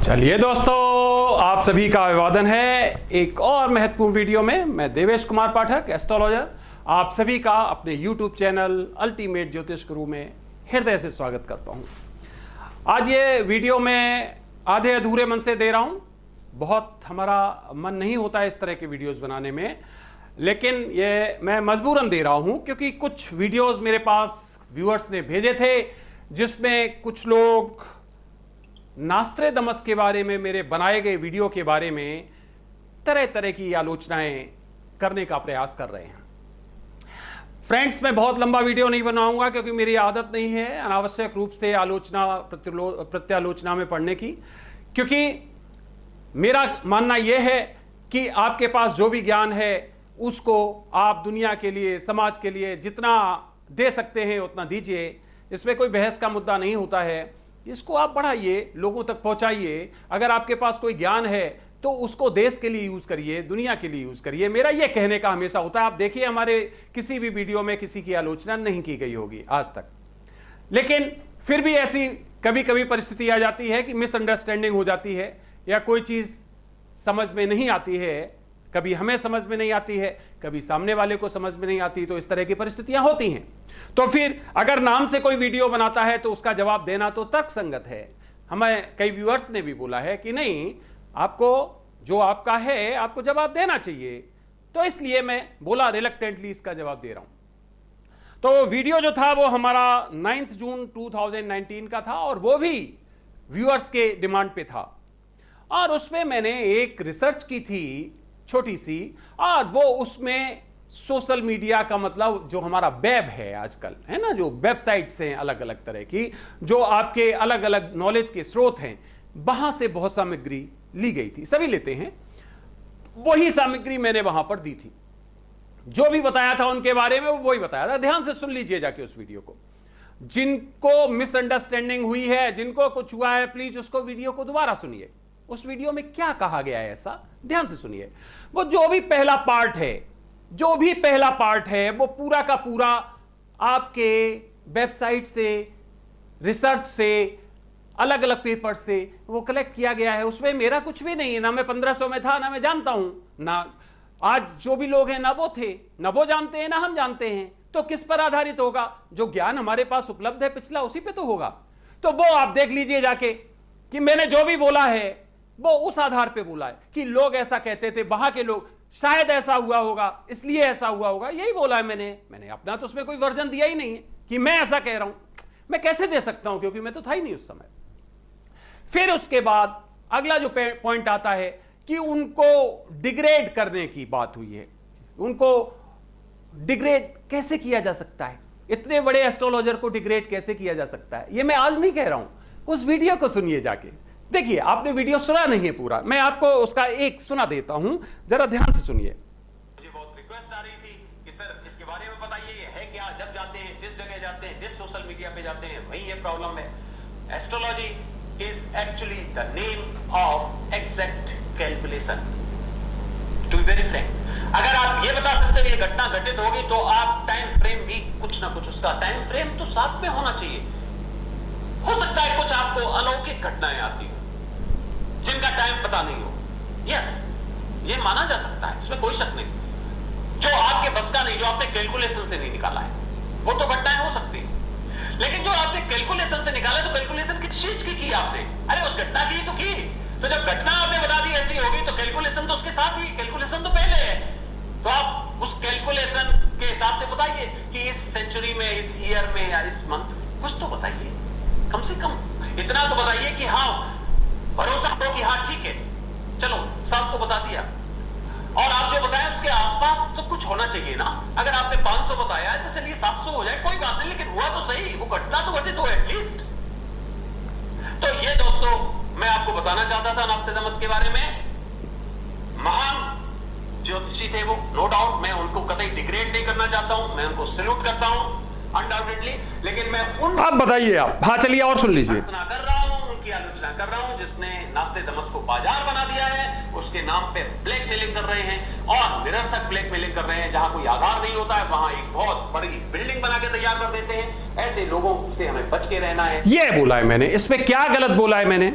चलिए दोस्तों, आप सभी का अभिवादन है एक और महत्वपूर्ण वीडियो में। मैं देवेश कुमार पाठक, एस्ट्रोलॉजर, आप सभी का अपने YouTube चैनल अल्टीमेट ज्योतिष गुरु में हृदय से स्वागत करता हूं। आज ये वीडियो मैं आधे अधूरे मन से दे रहा हूं। बहुत हमारा मन नहीं होता है इस तरह के वीडियोस बनाने में, लेकिन ये मैं मजबूरन दे रहा हूं क्योंकि कुछ वीडियोस मेरे पास व्यूअर्स ने भेजे थे जिसमें कुछ लोग नास्ट्रेडमस के बारे में, मेरे बनाए गए वीडियो के बारे में तरह तरह की आलोचनाएं करने का प्रयास कर रहे हैं। फ्रेंड्स, मैं बहुत लंबा वीडियो नहीं बनाऊंगा क्योंकि मेरी आदत नहीं है अनावश्यक रूप से आलोचना प्रत्यालोचना में पढ़ने की, क्योंकि मेरा मानना यह है कि आपके पास जो भी ज्ञान है उसको आप दुनिया के लिए, समाज के लिए जितना दे सकते हैं उतना दीजिए। इसमें कोई बहस का मुद्दा नहीं होता है। इसको आप बढ़ाइए, लोगों तक पहुंचाइए। अगर आपके पास कोई ज्ञान है तो उसको देश के लिए यूज करिए, दुनिया के लिए यूज करिए। मेरा यह कहने का हमेशा होता है। आप देखिए, हमारे किसी भी वीडियो में किसी की आलोचना नहीं की गई होगी आज तक, लेकिन फिर भी ऐसी कभी कभी परिस्थिति आ जाती है कि मिसअंडरस्टैंडिंग हो जाती है या कोई चीज समझ में नहीं आती है। कभी हमें समझ में नहीं आती है, कभी सामने वाले को समझ में नहीं आती, तो इस तरह की परिस्थितियां होती हैं। तो फिर अगर नाम से कोई वीडियो बनाता है तो उसका जवाब देना तो तर्कसंगत है। हमें कई व्यूअर्स ने भी बोला है कि नहीं, आपको जो आपका है आपको जवाब देना चाहिए, तो इसलिए मैं बोला, रिलक्टेंटली इसका जवाब दे रहा हूं। तो वीडियो जो था वो हमारा 9 जून 2019 का था और वो भी व्यूअर्स के डिमांड पे था। और उसमें मैंने एक रिसर्च की थी छोटी सी, और वो उसमें सोशल मीडिया का मतलब जो हमारा वेब है आजकल, है ना, जो वेबसाइट्स हैं अलग अलग तरह की, जो आपके अलग अलग नॉलेज के स्रोत हैं, वहां से बहुत सामग्री ली गई थी। सभी लेते हैं, वही सामग्री मैंने वहां पर दी थी। जो भी बताया था उनके बारे में वो वही बताया था। ध्यान से सुन लीजिए जाके उस वीडियो को। जिनको मिसअंडरस्टैंडिंग हुई है, जिनको कुछ हुआ है, प्लीज उसको वीडियो को दोबारा सुनिए। उस वीडियो में क्या कहा गया है ऐसा ध्यान से सुनिए। वो जो भी पहला पार्ट है वो पूरा का पूरा आपके वेबसाइट से, रिसर्च से, अलग अलग पेपर से वो कलेक्ट किया गया है। उसमें मेरा कुछ भी नहीं है। ना मैं 1500 में था, ना मैं जानता हूं, ना आज जो भी लोग हैं ना वो थे, ना वो जानते हैं, ना हम जानते हैं। तो किस पर आधारित होगा? जो ज्ञान हमारे पास उपलब्ध है पिछला, उसी पे तो होगा। तो वो आप देख लीजिए जाके कि मैंने जो भी बोला है वो उस आधार पे बोला है कि लोग ऐसा कहते थे, वहां के लोग, शायद ऐसा हुआ होगा, इसलिए ऐसा हुआ होगा, यही बोला है मैंने अपना तो उसमें कोई वर्जन दिया ही नहीं है कि मैं ऐसा कह रहा हूं। मैं कैसे दे सकता हूं, क्योंकि मैं तो था ही नहीं उस समय। फिर उसके बाद अगला जो पॉइंट आता है कि उनको डिग्रेड करने की बात हुई है। उनको डिग्रेड कैसे किया जा सकता है? इतने बड़े एस्ट्रोलॉजर को डिग्रेड कैसे किया जा सकता है? ये मैं आज नहीं कह रहा हूं, उस वीडियो को सुनिए जाके। देखिए, आपने वीडियो सुना नहीं है पूरा, मैं आपको उसका एक सुना देता हूं, जरा ध्यान से सुनिए। मुझे बहुत रिक्वेस्ट आ रही थी कि सर इसके बारे में बताइए, ये है क्या? जब जाते हैं, जिस जगह जाते हैं, जिस सोशल मीडिया पे जाते हैं, वही ये प्रॉब्लम है। Astrology is actually the name of exact calculation. To be very frank, अगर आप ये बता सकते हो ये घटना घटित होगी, तो आप टाइम फ्रेम भी कुछ ना कुछ, उसका टाइम फ्रेम तो साथ में होना चाहिए। हो सकता है कुछ आपको अलौकिक घटनाएं आती हो जिनका टाइम पता नहीं हो, यस, ये माना जा सकता है, इसमें कोई शक नहीं। जो आपके बस का नहीं, जो आपने कैलकुलेशन से नहीं निकाला है, वो तो घटनाएं हो सकती है। लेकिन जो आपने कैलकुलेशन से निकाला, तो कैलकुलेशन किस चीज की आपने? अरे उस घटना की तो की। तो जब घटना आपने बता दी ऐसी होगी, तो कैलकुलेशन तो उसके साथ ही, कैलकुलेशन तो पहले है। तो आप उस कैलकुलेशन के हिसाब से बताइए कि इस सेंचुरी में, इस ईयर में या इस मंथ, कुछ तो बताइए। कम से कम इतना तो बताइए कि हाँ, भरोसा हो कि हाँ ठीक है, चलो साल तो बता दिया। और आप जो बताएं उसके आसपास तो कुछ होना चाहिए ना। अगर आपने 500 बताया है तो चलिए 700 हो जाए, कोई बात नहीं, लेकिन हुआ तो सही, वो घटना तो घटित हो एटलीस्ट। तो ये दोस्तों मैं आपको बताना चाहता था नास्ट्रेडमस के बारे में। महान ज्योतिषी थे वो, नो डाउट। मैं उनको कतई डिग्रेड नहीं करना चाहता हूं, मैं उनको सैल्यूट करता हूं अनडाउटेडली, लेकिन मैं उन, आप बताइए, आप हाँ चलिए और सुन लीजिए। कर रहा हूं, उनकी आलोचना कर रहा हूं जिसने नास्ट्रेडमस को बाजार बना दिया है, उसके नाम पे ब्लैकमेलिंग कर रहे हैं और निरर्थक ब्लैकमेलिंग कर रहे हैं। जहां कोई आधार नहीं होता है वहां एक बहुत बड़ी बिल्डिंग बना के तैयार कर देते हैं। ऐसे लोगों से हमें बच के रहना है। ये बोला है मैंने, इसमें क्या गलत बोला है मैंने?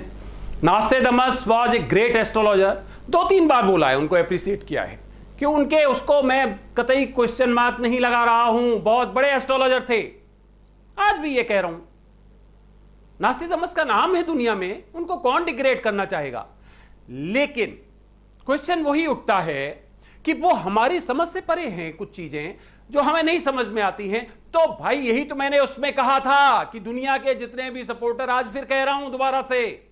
नास्टेडमस वॉज ए ग्रेट एस्ट्रोलॉजर, 2-3 बार बोला है, उनको अप्रिशिएट किया है कि उनके उसको मैं कतई क्वेश्चन मार्क नहीं लगा रहा हूं, बहुत बड़े एस्ट्रोलॉजर थे। आज भी ये कह रहा हूं, नास्टेडमस का नाम है दुनिया में, उनको कौन डिग्रेड करना चाहेगा। लेकिन क्वेश्चन वही उठता है कि वो हमारी समझ से परे हैं, कुछ चीजें जो हमें नहीं समझ में आती हैं। तो भाई यही तो मैंने उसमें कहा था कि दुनिया के जितने भी सपोर्टर, आज फिर कह रहा हूं दोबारा से,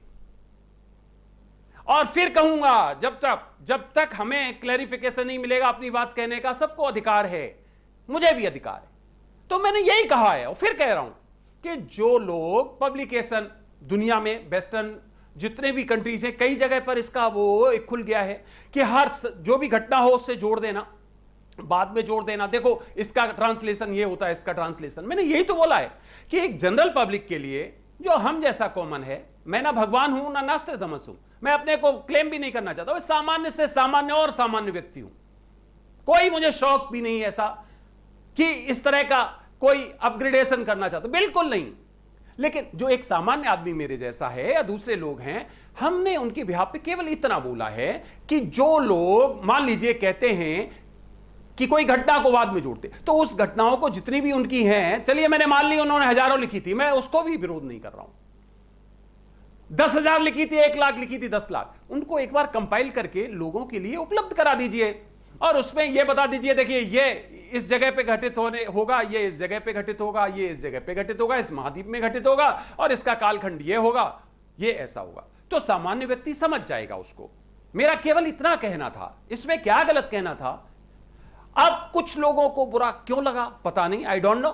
और फिर कहूंगा, जब तक हमें क्लैरिफिकेशन नहीं मिलेगा अपनी बात कहने का, सबको अधिकार है, मुझे भी अधिकार है। तो मैंने यही कहा है और फिर कह रहा हूं कि जो लोग पब्लिकेशन दुनिया में वेस्टर्न जितने भी कंट्रीज हैं, कई जगह पर इसका वो एक खुल गया है कि हर जो भी घटना हो उससे जोड़ देना, बाद में जोड़ देना, देखो इसका ट्रांसलेशन ये होता है, इसका ट्रांसलेशन। मैंने यही तो बोला है कि एक जनरल पब्लिक के लिए जो हम जैसा कॉमन है, मैं ना भगवान हूं ना नास्टेडमस हूं, मैं अपने को क्लेम भी नहीं करना चाहता, मैं सामान्य से सामान्य और सामान्य व्यक्ति हूं। कोई मुझे शौक भी नहीं ऐसा कि इस तरह का कोई अपग्रेडेशन करना चाहता, बिल्कुल नहीं। लेकिन जो एक सामान्य आदमी मेरे जैसा है या दूसरे लोग हैं, हमने उनके बिहाफ पे केवल इतना बोला है कि जो लोग मान लीजिए कहते हैं कि कोई घटना को बाद में जोड़ते, तो उस घटनाओं को जितनी भी उनकी हैं, चलिए मैंने मान ली उन्होंने हजारों लिखी थी, मैं उसको भी विरोध नहीं कर रहा हूं। 10,000 लिखी थी, 1 लाख लिखी थी, 10 लाख, उनको एक बार कंपाइल करके लोगों के लिए उपलब्ध करा दीजिए और उसमें यह बता दीजिए, देखिए ये इस जगह पे घटित होगा, ये इस जगह पे घटित होगा, ये इस जगह पे घटित होगा, इस महाद्वीप में घटित होगा, और इसका कालखंड ये होगा, ये ऐसा होगा, तो सामान्य व्यक्ति समझ जाएगा उसको। मेरा केवल इतना कहना था, इसमें क्या गलत कहना था। अब कुछ लोगों को बुरा क्यों लगा पता नहीं, आई डोंट नो,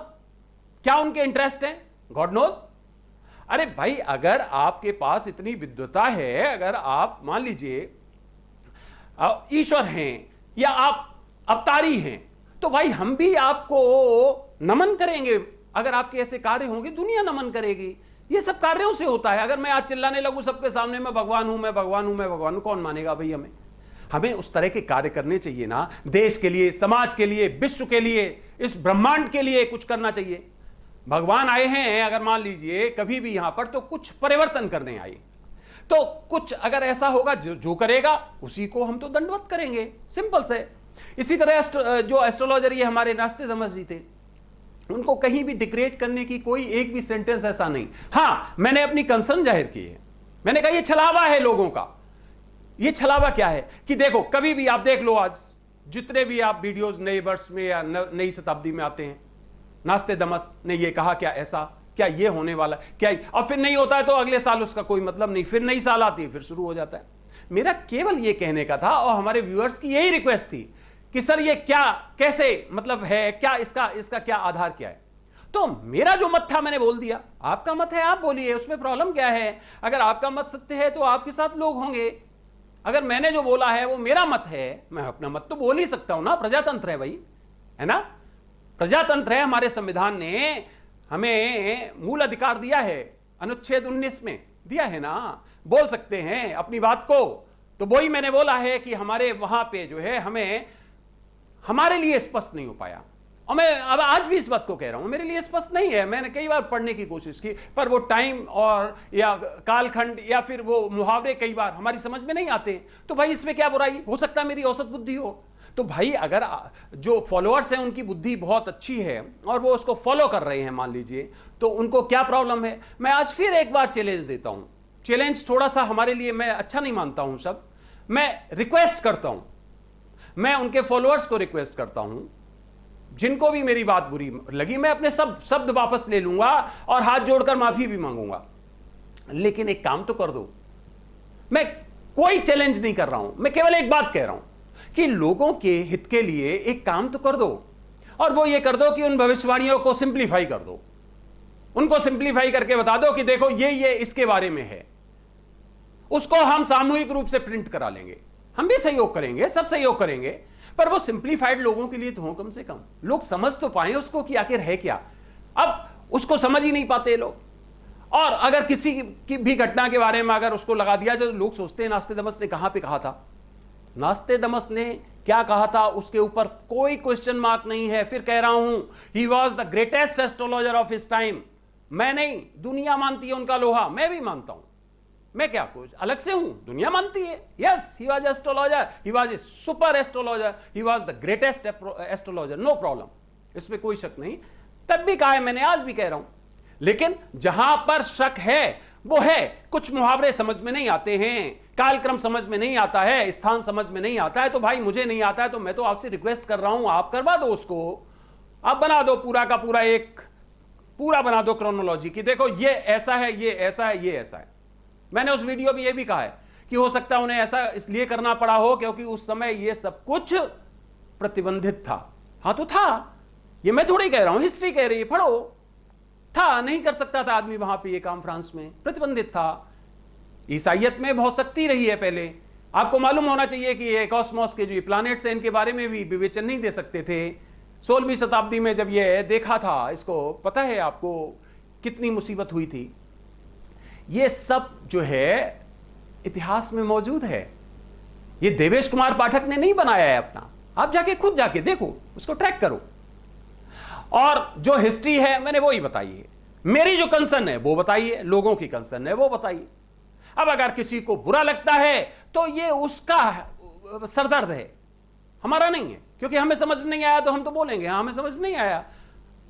क्या उनके इंटरेस्ट है, गॉड नोज। अरे भाई, अगर आपके पास इतनी विद्वता है, अगर आप मान लीजिए ईश्वर हैं या आप अवतारी हैं, तो भाई हम भी आपको नमन करेंगे। अगर आपके ऐसे कार्य होंगे, दुनिया नमन करेगी। ये सब कार्यों से होता है। अगर मैं आज चिल्लाने लगूं सबके सामने, मैं भगवान हूं, मैं भगवान हूं, मैं भगवान हूं, कौन मानेगा भाई हमें। हमें उस तरह के कार्य करने चाहिए ना, देश के लिए, समाज के लिए, विश्व के लिए, इस ब्रह्मांड के लिए कुछ करना चाहिए। भगवान आए हैं अगर मान लीजिए कभी भी यहां पर, तो कुछ परिवर्तन करने आए, तो कुछ अगर ऐसा होगा जो करेगा उसी को हम तो दंडवत करेंगे, सिंपल से। इसी तरह जो एस्ट्रोलॉजर ये हमारे नास्टेडमस जी थे, उनको कहीं भी डिग्रेड करने की कोई एक भी सेंटेंस ऐसा नहीं। हां, मैंने अपनी कंसर्न जाहिर की है, मैंने कहा ये छलावा है लोगों का। ये छलावा क्या है कि देखो, कभी भी आप देख लो, आज जितने भी आप वीडियोस नए वर्ष में या नई शताब्दी में आते हैं, नास्टेडमस ने ये कहा, क्या ऐसा, क्या ये होने वाला, क्या, और फिर नहीं होता है तो अगले साल उसका कोई मतलब नहीं, फिर नई साल आती है, फिर शुरू हो जाता है। मेरा केवल ये कहने का था और हमारे व्यूअर्स की यही रिक्वेस्ट थी कि सर ये क्या, कैसे मतलब है, क्या इसका क्या आधार क्या है। तो मेरा जो मत था मैंने बोल दिया, आपका मत है आप बोलिए, उसमें प्रॉब्लम क्या है। अगर आपका मत सत्य है तो आपके साथ लोग होंगे। अगर मैंने जो बोला है वो मेरा मत है, मैं अपना मत तो बोल ही सकता हूं ना, प्रजातंत्र है भाई, है ना, प्रजातंत्र है। हमारे संविधान ने हमें मूल अधिकार दिया है, अनुच्छेद 19 में दिया है ना, बोल सकते हैं अपनी बात को। तो वही मैंने बोला है कि हमारे वहां पे जो है हमें, हमारे लिए स्पष्ट नहीं हो पाया, और मैं अब आज भी इस बात को कह रहा हूं, मेरे लिए स्पष्ट नहीं है। मैंने कई बार पढ़ने की कोशिश की, पर वो टाइम और या कालखंड या फिर वो मुहावरे कई बार हमारी समझ में नहीं आते। तो भाई इसमें क्या बुराई, हो सकता है मेरी औसत बुद्धि हो। तो भाई अगर जो फॉलोअर्स हैं उनकी बुद्धि बहुत अच्छी है और वो उसको फॉलो कर रहे हैं मान लीजिए, तो उनको क्या प्रॉब्लम है। मैं आज फिर एक बार चैलेंज देता हूं, चैलेंज थोड़ा सा हमारे लिए मैं अच्छा नहीं मानता हूं सब, मैं रिक्वेस्ट करता हूं, मैं उनके फॉलोअर्स को रिक्वेस्ट करता हूं, जिनको भी मेरी बात बुरी लगी मैं अपने सब शब्द वापस ले लूंगा और हाथ जोड़कर माफी भी मांगूंगा, लेकिन एक काम तो कर दो। मैं कोई चैलेंज नहीं कर रहा हूं, मैं केवल एक बात कह रहा हूं कि लोगों के हित के लिए एक काम तो कर दो, और वो ये कर दो कि उन भविष्यवाणियों को सिंप्लीफाई कर दो, उनको सिंप्लीफाई करके बता दो कि देखो ये इसके बारे में है। उसको हम सामूहिक रूप से प्रिंट करा लेंगे, हम भी सहयोग करेंगे, सब सहयोग करेंगे, पर वो सिंप्लीफाइड लोगों के लिए तो हो, कम से कम लोग समझ तो पाए उसको कि आखिर है क्या। अब उसको समझ ही नहीं पाते लोग, और अगर किसी की भी घटना के बारे में अगर उसको लगा दिया जाए तो लोग सोचते हैं नास्टेडमस ने कहां पे कहा था, नास्टेडमस ने क्या कहा था, उसके ऊपर कोई क्वेश्चन मार्क नहीं है। फिर कह रहा हूं, he was the greatest astrologer of his time. मैं नहीं, दुनिया मानती है उनका लोहा, मैं भी मानता हूं, मैं क्या कुछ अलग से हूं, दुनिया मानती है। Yes, he was astrologer, he was a super astrologer, he was the greatest astrologer, no problem, इसमें कोई शक नहीं। तब भी कहा है मैंने, आज भी कह रहा हूं। लेकिन जहां पर शक है वो है कुछ मुहावरे समझ में नहीं आते हैं, कालक्रम समझ में नहीं आता है, स्थान समझ में नहीं आता है। तो भाई मुझे नहीं आता है तो मैं तो आपसे रिक्वेस्ट कर रहा हूं, आप करवा दो उसको, आप बना दो पूरा का पूरा, एक पूरा बना दो क्रोनोलॉजी की। देखो ये ऐसा है, ये ऐसा है, ये ऐसा है। मैंने उस वीडियो में ये भी कहा है कि हो सकता है उन्हें ऐसा इसलिए करना पड़ा हो क्योंकि उस समय ये सब कुछ प्रतिबंधित था। हाँ तो था, ये मैं थोड़ी कह रहा हूं, हिस्ट्री कह रही है, पढ़ो। था, नहीं कर सकता था आदमी वहां पे ये काम, फ्रांस में प्रतिबंधित था। ईसाइयत में बहुत सख्ती रही है पहले। आपको मालूम होना चाहिए कि ये कॉस्मोस के जो प्लैनेट्स हैं इनके बारे में भी विवेचन नहीं दे सकते थे। 16वीं शताब्दी में जब ये देखा था, इसको पता है आपको कितनी मुसीबत हुई थी। ये सब जो है इतिहास में मौजूद है। ये देवेश कुमार पाठक ने नहीं बनाया है अपना, आप जाके खुद जाके देखो, उसको ट्रैक करो। और जो हिस्ट्री है मैंने वो ही बताई है, मेरी जो कंसर्न है वो बताइए, लोगों की कंसर्न है वो बताइए। अब अगर किसी को बुरा लगता है तो ये उसका सरदर्द है, हमारा नहीं है, क्योंकि हमें समझ में नहीं आया तो हम तो बोलेंगे हाँ हमें समझ में नहीं आया।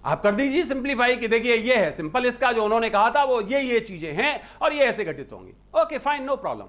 आप कर दीजिए सिंप्लीफाई कि देखिए ये है सिंपल, इसका जो उन्होंने कहा था वो ये चीजें हैं और ये ऐसे घटित होंगी। Okay fine, no problem.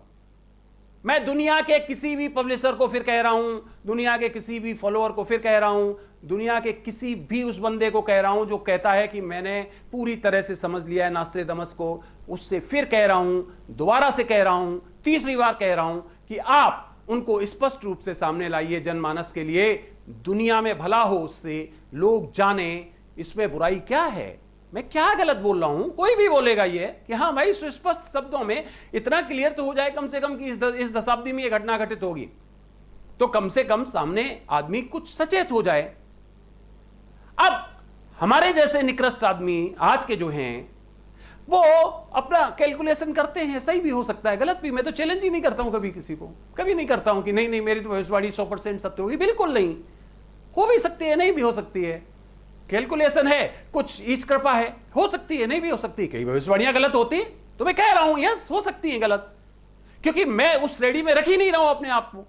मैं दुनिया के किसी भी पब्लिशर को फिर कह रहा हूं, दुनिया के किसी भी फॉलोअर को फिर कह रहा हूं, दुनिया के किसी भी उस बंदे को कह रहा हूं जो कहता है कि मैंने पूरी तरह से समझ लिया है नास्त्रेदमस को, उससे फिर कह रहा हूं, दोबारा से कह रहा हूं, तीसरी बार कह रहा हूं कि आप उनको स्पष्ट रूप से सामने लाइए जनमानस के लिए, दुनिया में भला हो, उससे लोग जाने इसमें बुराई क्या है, मैं क्या गलत बोल रहा हूं। कोई भी बोलेगा ये कि हाँ भाई सुस्पष्ट शब्दों में इतना क्लियर तो हो जाए कम से कम कि इस दशाब्दी में ये घटना घटित होगी, तो कम से कम सामने आदमी कुछ सचेत हो जाए। अब हमारे जैसे निकृष्ट आदमी आज के जो हैं वो अपना कैलकुलेशन करते हैं, सही भी हो सकता है गलत भी, मैं तो चैलेंज ही नहीं करता हूं कभी किसी को, कभी नहीं करता हूं कि नहीं नहीं मेरी तो भविष्यवाणी 100% सत्य होगी, बिल्कुल नहीं, हो भी सकती है नहीं भी हो सकती है, कैलकुलेशन है, कुछ ईश कृपा है, हो सकती है नहीं भी हो सकती है, कई भविष्यवाणियां गलत होती, तो मैं कह रहा हूं यस हो सकती है गलत, क्योंकि मैं उस श्रेणी में रख ही नहीं रहा हूं अपने आप को।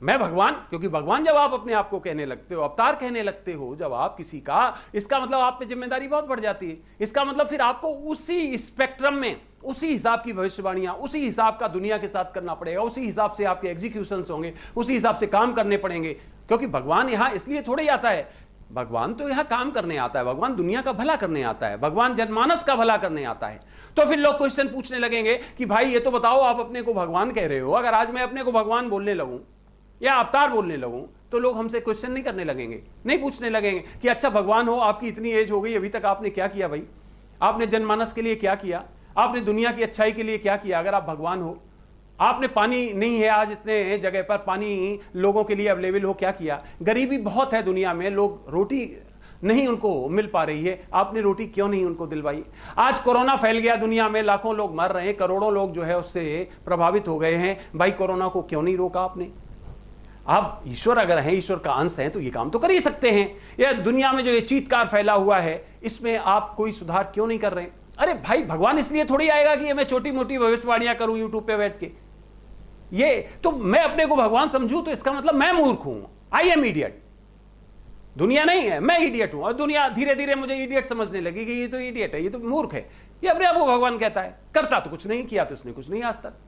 मैं भगवान, क्योंकि भगवान जब आप अपने आप को कहने लगते हो, अवतार कहने लगते हो जब आप किसी का, इसका मतलब आप पे जिम्मेदारी बहुत बढ़ जाती है। इसका मतलब फिर आपको उसी स्पेक्ट्रम में उसी हिसाब की भविष्यवाणियां, उसी हिसाब का दुनिया के साथ करना पड़ेगा, उसी हिसाब से आपके एग्जीक्यूशंस होंगे, उसी हिसाब से काम करने पड़ेंगे, क्योंकि भगवान यहां इसलिए थोड़े ही आता है, भगवान तो यहां काम करने आता है, भगवान दुनिया का भला करने आता है, भगवान जनमानस का भला करने आता है। तो फिर लोग क्वेश्चन पूछने लगेंगे कि भाई ये तो बताओ आप अपने को भगवान कह रहे हो, अगर आज मैं अपने को भगवान बोलने लगूं या अवतार बोलने लगूं तो लोग हमसे क्वेश्चन नहीं करने लगेंगे, नहीं पूछने लगेंगे कि अच्छा भगवान हो, आपकी इतनी एज हो गई, अभी तक आपने क्या किया भाई, आपने जनमानस के लिए क्या किया, आपने दुनिया की अच्छाई के लिए क्या किया। अगर आप भगवान हो, आपने पानी नहीं है आज इतने जगह पर, पानी लोगों के लिए अवेलेबल हो, क्या किया। गरीबी बहुत है दुनिया में, लोग रोटी नहीं उनको मिल पा रही है, आपने रोटी क्यों नहीं उनको दिलवाई। आज कोरोना फैल गया दुनिया में, लाखों लोग मर रहे हैं, करोड़ों लोग जो है उससे प्रभावित हो गए हैं, भाई कोरोना को क्यों नहीं रोका आपने। आप ईश्वर अगर हैं, ईश्वर का अंश हैं, तो ये काम तो कर ही सकते हैं। या दुनिया में जो ये चीत्कार फैला हुआ है इसमें आप कोई सुधार क्यों नहीं कर रहे हैं। अरे भाई भगवान इसलिए थोड़ी आएगा कि मैं छोटी मोटी भविष्यवाणियां करूं यूट्यूब पे बैठ के, ये तो मैं अपने को भगवान समझूं तो इसका मतलब मैं मूर्ख हूं, आई एम इडियट। दुनिया नहीं है, मैं इडियट हूं, और दुनिया धीरे धीरे मुझे इडियट समझने लगी कि ये तो इडियट है, ये तो मूर्ख है, ये अपने आप को भगवान कहता है। करता तो कुछ नहीं, किया तो उसने कुछ नहीं आज तक।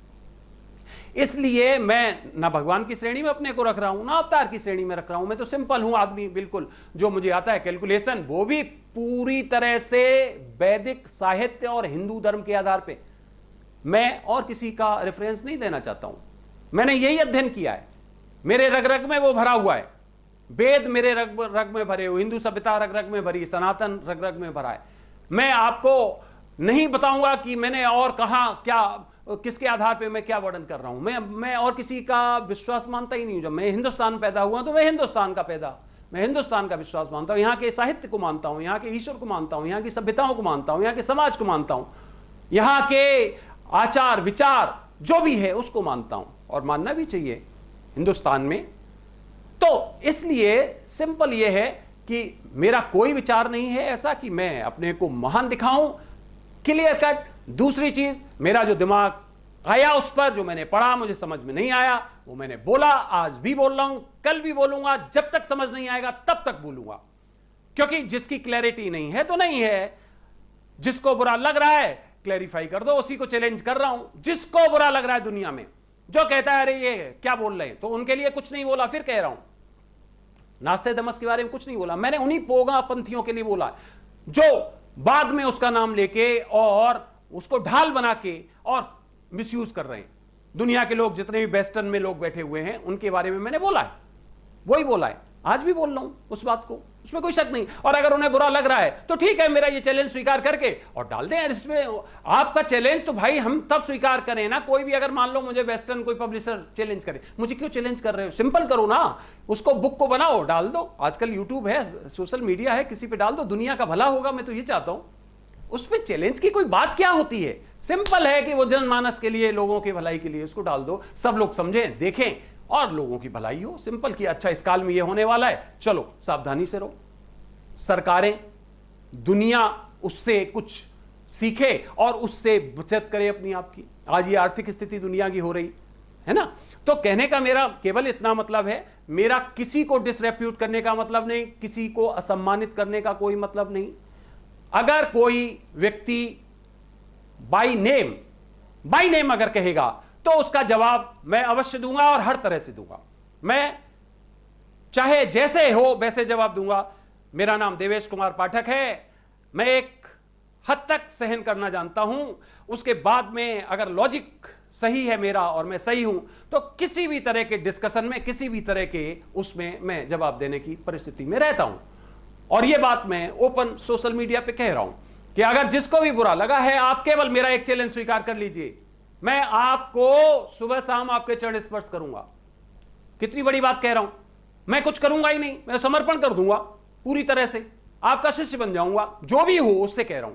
इसलिए मैं ना भगवान की श्रेणी में अपने को रख रहा हूं, ना अवतार की श्रेणी में रख रहा हूं, मैं तो सिंपल हूं आदमी, बिल्कुल जो मुझे आता है कैलकुलेशन, वो भी पूरी तरह से वैदिक साहित्य और हिंदू धर्म के आधार पे। मैं और किसी का रेफरेंस नहीं देना चाहता हूं, मैंने यही अध्ययन किया है, मेरे रग रग में वो भरा हुआ है, वेद मेरे रग रग में भरे हुए, हिंदू सभ्यता रग रग में भरी, सनातन रग रग में भरा है। मैं आपको नहीं बताऊंगा कि मैंने और कहां क्या, किसके आधार पे मैं क्या वर्णन कर रहा हूं। मैं और किसी का विश्वास मानता ही नहीं हूं। जब मैं हिंदुस्तान पैदा हुआ तो मैं हिंदुस्तान का पैदा, मैं हिंदुस्तान का विश्वास मानता हूं, यहाँ के साहित्य को मानता हूं, यहाँ के ईश्वर को मानता हूं, यहाँ की सभ्यताओं को मानता हूं, यहाँ के समाज को मानता हूं, यहाँ के आचार विचार जो भी है उसको मानता हूं, और मानना भी चाहिए हिंदुस्तान में। तो इसलिए सिंपल यह है कि मेरा कोई विचार नहीं है ऐसा कि मैं अपने को महान दिखाऊं, क्लियर कट। दूसरी चीज, मेरा जो दिमाग आया उस पर, जो मैंने पढ़ा मुझे समझ में नहीं आया वो मैंने बोला, आज भी बोल रहा हूं, कल भी बोलूंगा, जब तक समझ नहीं आएगा तब तक बोलूंगा। क्योंकि जिसकी क्लैरिटी नहीं है तो नहीं है, जिसको बुरा लग रहा है क्लैरिफाई कर दो, उसी को चैलेंज कर रहा हूं। जिसको बुरा लग रहा है दुनिया में, जो कहता है अरे ये क्या बोल रहे हैं, तो उनके लिए कुछ नहीं बोला। फिर कह रहा हूं, नास्ते दमस के बारे में कुछ नहीं बोला मैंने, उन्हीं पोगा पंथियों के लिए बोला जो बाद में उसका नाम लेके और उसको ढाल बना के और मिसयूज कर रहे हैं। दुनिया के लोग जितने भी वेस्टर्न में लोग बैठे हुए हैं उनके बारे में मैंने बोला है, वही बोला है, आज भी बोल रहा हूं उस बात को, उसमें कोई शक नहीं। और अगर उन्हें बुरा लग रहा है तो ठीक है, मेरा ये चैलेंज स्वीकार करके और डाल दें। इसमें आपका चैलेंज तो भाई हम तब स्वीकार करें ना, कोई भी अगर मान लो मुझे वेस्टर्न कोई पब्लिशर चैलेंज करे, मुझे क्यों चैलेंज कर रहे हो, सिंपल करो ना, उसको बुक को बनाओ डाल दो। आजकल यूट्यूब है, सोशल मीडिया है, किसी पे डाल दो, दुनिया का भला होगा, मैं तो ये चाहता हूं। उसमें चैलेंज की कोई बात क्या होती है, सिंपल है कि वो जनमानस के लिए, लोगों की भलाई के लिए उसको डाल दो, सब लोग समझें देखें और लोगों की भलाई हो। सिंपल कि अच्छा इस काल में ये होने वाला है, चलो सावधानी से रहो। सरकारें, दुनिया उससे कुछ सीखे और उससे बचत करे अपनी आप की। आज ये आर्थिक स्थिति दुनिया की हो रही है ना, तो कहने का मेरा केवल इतना मतलब है, मेरा किसी को डिसरेप्यूट करने का मतलब नहीं, किसी को असम्मानित करने का कोई मतलब नहीं। अगर कोई व्यक्ति बाय नेम अगर कहेगा तो उसका जवाब मैं अवश्य दूंगा और हर तरह से दूंगा। मैं चाहे जैसे हो वैसे जवाब दूंगा। मेरा नाम देवेश कुमार पाठक है। मैं एक हद तक सहन करना जानता हूं, उसके बाद में अगर लॉजिक सही है मेरा और मैं सही हूं तो किसी भी तरह के डिस्कशन में, किसी भी तरह के उसमें मैं जवाब देने की परिस्थिति में रहता हूं। और यह बात मैं ओपन सोशल मीडिया पे कह रहा हूं कि अगर जिसको भी बुरा लगा है, आप केवल मेरा एक चैलेंज स्वीकार कर लीजिए, मैं आपको सुबह शाम आपके चरण स्पर्श करूंगा। कितनी बड़ी बात कह रहा हूं, मैं कुछ करूंगा ही नहीं, मैं समर्पण कर दूंगा पूरी तरह से, आपका शिष्य बन जाऊंगा, जो भी हो उससे कह रहा हूं,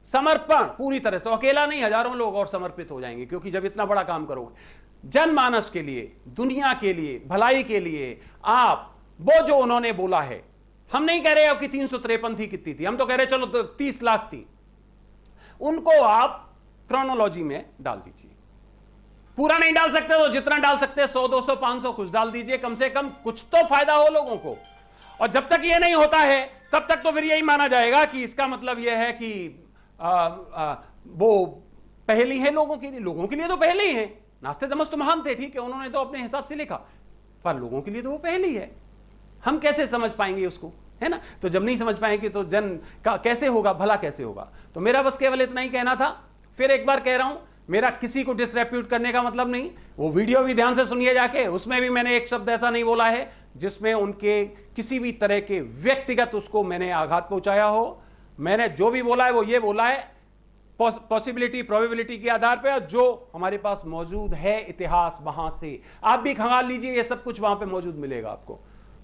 समर्पण पूरी तरह से। अकेला नहीं, हजारों लोग और समर्पित हो जाएंगे, क्योंकि जब इतना बड़ा काम करोगे जनमानस के लिए, दुनिया के लिए, भलाई के लिए, आप वो जो उन्होंने बोला है, हम नहीं कह रहे अब कि 353 थी, कितनी थी, हम तो कह रहे चलो 30 लाख थी, उनको आप क्रोनोलॉजी में डाल दीजिए। पूरा नहीं डाल सकते तो जितना डाल सकते हैं 100, 200, 500 कुछ डाल दीजिए, कम से कम कुछ तो फायदा हो लोगों को। और जब तक ये नहीं होता है तब तक तो फिर यही माना जाएगा कि इसका मतलब यह है कि वो पहली है लोगों के लिए तो पहले ही है। नास्ते दमस तो महान थे, ठीक है, उन्होंने तो अपने हिसाब से लिखा, पर लोगों के लिए तो वो पहली है। हम कैसे समझ पाएंगे उसको, है ना? तो जब नहीं समझ पाएंगे तो जन का कैसे होगा, भला कैसे होगा? तो मेरा बस केवल इतना ही कहना था। फिर एक बार कह रहा हूं, मेरा किसी को डिसरेप्यूट करने का मतलब नहीं। वो वीडियो भी ध्यान से सुनिए जाके, उसमें भी मैंने एक शब्द ऐसा नहीं बोला है जिसमें उनके किसी भी तरह के व्यक्तिगत उसको मैंने आघात पहुंचाया हो। मैंने जो भी बोला है वो ये बोला है पॉसिबिलिटी, प्रोबेबिलिटी के आधार पर, जो हमारे पास मौजूद है इतिहास, वहां से आप भी खंगाल लीजिए, ये सब कुछ वहां पे मौजूद मिलेगा आपको,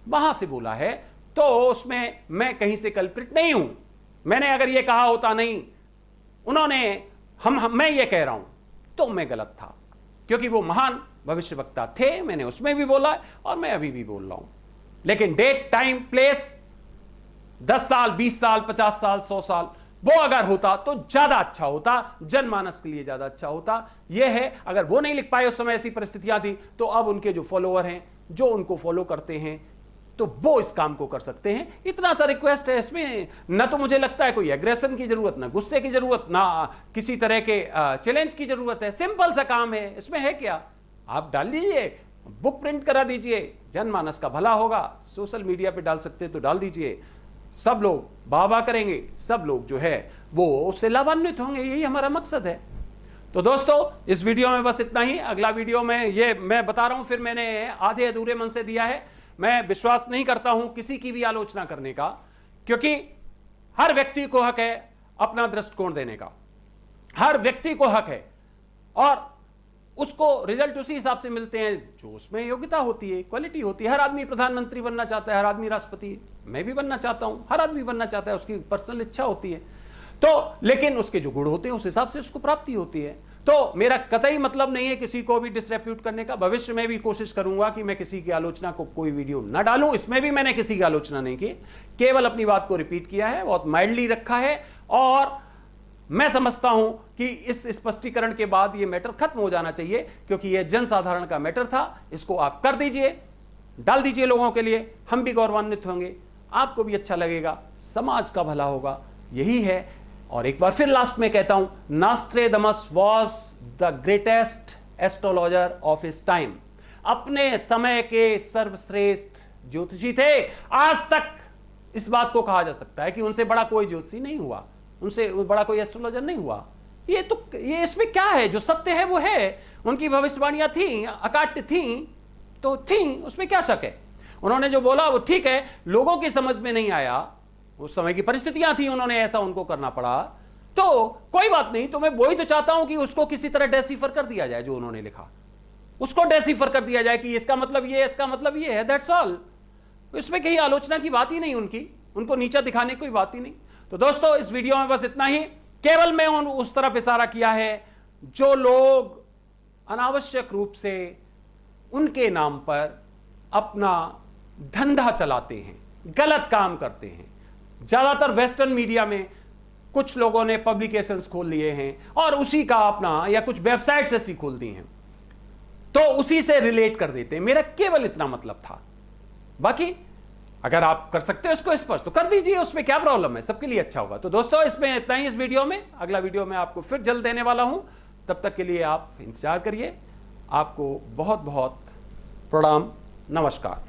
वहां से बोला है। तो उसमें मैं कहीं से कल्प्रिट नहीं हूं। मैंने अगर ये कहा होता नहीं, उन्होंने मैं ये कह रहा हूं तो मैं गलत था, क्योंकि वो महान भविष्यवक्ता थे। मैंने उसमें भी बोला और मैं अभी भी बोल रहा हूं। लेकिन डेट, टाइम, प्लेस 10 साल, 20 साल, 50 साल, 100 साल वो अगर होता तो ज्यादा अच्छा होता, जनमानस के लिए ज्यादा अच्छा होता। यह है, अगर वो नहीं लिख पाए उस समय, ऐसी परिस्थितियां थी, तो अब उनके जो फॉलोअर हैं, जो उनको फॉलो करते हैं, तो वो इस काम को कर सकते हैं। इतना सा रिक्वेस्ट है, इसमें न तो मुझे लगता है कोई एग्रेशन की जरूरत, ना गुस्से की जरूरत, ना किसी तरह के चैलेंज की जरूरत है। सिंपल सा काम है, इसमें है क्या, आप डाल दीजिए, बुक प्रिंट करा दीजिए, जनमानस का भला होगा। सोशल मीडिया पे डाल सकते तो डाल दीजिए, सब लोग वाह करेंगे, सब लोग जो है वो उससे लाभान्वित होंगे, यही हमारा मकसद है। तो दोस्तों, इस वीडियो में बस इतना ही। अगला वीडियो में ये मैं बता रहा हूं, फिर मैंने आधे अधूरे मन से दिया है। मैं विश्वास नहीं करता हूं किसी की भी आलोचना करने का, क्योंकि हर व्यक्ति को हक है अपना दृष्टिकोण देने का, हर व्यक्ति को हक है, और उसको रिजल्ट उसी हिसाब से मिलते हैं जो उसमें योग्यता होती है, क्वालिटी होती है। हर आदमी प्रधानमंत्री बनना चाहता है, हर आदमी राष्ट्रपति, मैं भी बनना चाहता हूं, हर आदमी बनना चाहता है, उसकी पर्सनल इच्छा होती है। तो लेकिन उसके जो गुण होते हैं उस हिसाब से उसको प्राप्ति होती है। तो मेरा कतई मतलब नहीं है किसी को भी डिसरेप्यूट करने का। भविष्य में भी कोशिश करूंगा कि मैं किसी की आलोचना को कोई वीडियो ना डालूं। इसमें भी मैंने किसी की आलोचना नहीं की, केवल अपनी बात को रिपीट किया है, बहुत माइल्डली रखा है। और मैं समझता हूं कि इस स्पष्टीकरण के बाद यह मैटर खत्म हो जाना चाहिए, क्योंकि यह जनसाधारण का मैटर था। इसको आप कर दीजिए, डाल दीजिए लोगों के लिए, हम भी गौरवान्वित होंगे, आपको भी अच्छा लगेगा, समाज का भला होगा, यही है। और एक बार फिर लास्ट में कहता हूं, Nostradamus was the greatest astrologer of his time. अपने समय के सर्वश्रेष्ठ ज्योतिषी थे। आज तक इस बात को कहा जा सकता है कि उनसे बड़ा कोई ज्योतिषी नहीं हुआ, उनसे बड़ा कोई एस्ट्रोलॉजर नहीं हुआ। ये इसमें क्या है, जो सत्य है वो है। उनकी भविष्यवाणियां थी, अकाट्य थी तो थी, उसमें क्या शक है। उन्होंने जो बोला वो ठीक है, लोगों की समझ में नहीं आया, उस समय की परिस्थितियां थी, उन्होंने ऐसा उनको करना पड़ा, तो कोई बात नहीं। तो मैं वही तो चाहता हूं कि उसको किसी तरह डेसिफर कर दिया जाए, जो उन्होंने लिखा उसको डेसिफर कर दिया जाए कि इसका मतलब ये, इसका मतलब ये है, दैट्स ऑल। इसमें कहीं आलोचना की बात ही नहीं, उनको नीचा दिखाने की कोई बात ही नहीं। तो दोस्तों, इस वीडियो में बस इतना ही। केवल मैं उस तरफ इशारा किया है जो लोग अनावश्यक रूप से उनके नाम पर अपना धंधा चलाते हैं, गलत काम करते हैं। ज्यादातर वेस्टर्न मीडिया में कुछ लोगों ने पब्लिकेशंस खोल लिए हैं और उसी का अपना, या कुछ वेबसाइट्स ऐसी खोल दी हैं, तो उसी से रिलेट कर देते हैं। मेरा केवल इतना मतलब था। बाकी अगर आप कर सकते हो इसको स्पर्श तो कर दीजिए, उसमें क्या प्रॉब्लम है, सबके लिए अच्छा होगा। तो दोस्तों, इसमें इतना ही इस वीडियो में। अगला वीडियो में आपको फिर जल्द देने वाला हूं, तब तक के लिए आप इंतजार करिए। आपको बहुत बहुत प्रणाम, नमस्कार।